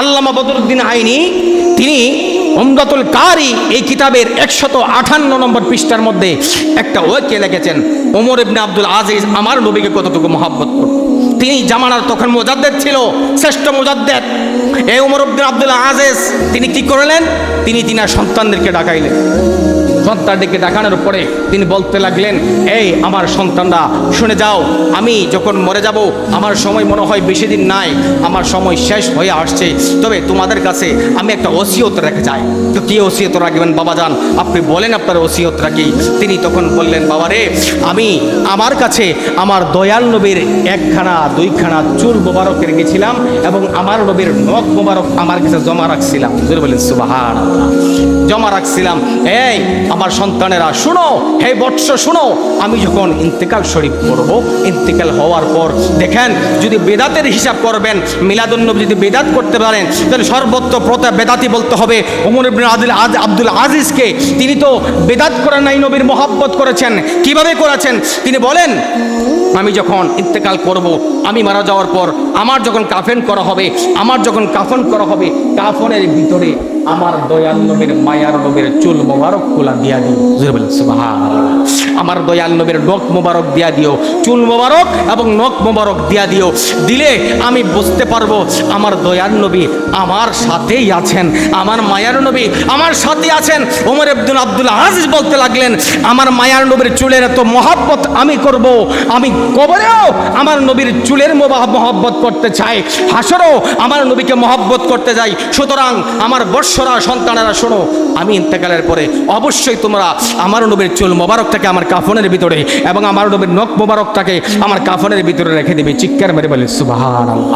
আল্লামা বদরুদ্দিন আইনি তিনি উমদাতুল কারি এই কিতাবের 158 নম্বর পৃষ্ঠার মধ্যে একটা ওয়াকিয়া লিখেছেন, ওমর ইবনে আব্দুল আজিজ আমার নবীকে কতটুকু মহব্বত করত। তিনি জামানার তখন মুজাদ্দেদ ছিল, শ্রেষ্ঠ মুজাদ্দেদ। এই ওমর ইবনে আব্দুল আজিজ তিনি কি করলেন, তিনি তিনার সন্তানদেরকে ডাকাইলেন। সন্তানদেরকে ডাকানোর পরে তিনি বলতে লাগলেন, এই আমার সন্তানরা শুনে যাও, আমি যখন মরে যাব আমার সময় মনে হয় বেশি দিন নাই, আমার সময় শেষ হয়ে আসছে, তবে তোমাদের কাছে আমি একটা ওসিয়ত রেখে যাই। তো কি ওসিয়ত রাখবেন বাবাজান, আপনি বলেন আপনার ওসিয়তটা কি? তিনি তখন বললেন, বাবা রে, আমি আমার কাছে আমার দয়াল নবীর একখানা দুইখানা চুল মোবারক রেখেছিলাম এবং আমার নবীর নখ মোবারক আমার কাছে জমা রাখছিলাম। বলেন সুবহানাল্লাহ, জমা রাখছিলাম। এই আমার সন্তানেরা শুনো, হে বৎস শুনো, আমি যখন ইন্তেকাল শরীফ করব, ইন্তেকাল হওয়ার পর দেখেন যদি বেদাতের হিসাব করবেন, মিলাদুন্নবী যদি বেদাত করতে পারেন তাহলে সর্বত্র প্রথা বেদাতি বলতে হবে ওমর ইবনে আব্দুল আজিজকে। তিনি তো বেদাত করেন নাই, নবীর মহব্বত করেছেন। কিভাবে করেছেন তিনি বলেন, আমি যখন ইন্তেকাল করব, আমি মারা যাওয়ার পর আমার যখন কাফন করা হবে, কাফনের ভিতরে আমার দয়াল নবীর মায়ার নবীর চুল মোবারক খোলা দিয়া দিও। সুবহানাল্লাহ, আমার দয়াল নবীর নখ মোবারক দিয়া দিও, চুল মোবারক এবং নখ মোবারক দিয়া দিও। দিলে আমি বুঝতে পারবো আমার দয়াল নবী আমার সাথেই আছেন, আমার মায়ার নবী আমার সাথে আছেন। ওমর ইবনে আব্দুল আজিজ বলতে লাগলেন, আমার মায়ার নবীর চুলের এত মহব্বত আমি করব, আমি কবরেও আমার নবীর চুলের মহব্বত করতে চাই, হাসরেও আমার নবীকে মহব্বত করতে যাই। সুতরাং আমার বৎসরা সন্তানেরা শোনো, আমি ইন্তেকালের পরে অবশ্যই তোমরা আমার নবীর চুল মোবারকটাকে আমার কাফনের ভিতরে এবং আমার নবীর নখ মোবারকটাকে আমার কাফনের ভিতরে রেখে দেবে। চিৎকার মেরে বলে সুবহানাল্লাহ।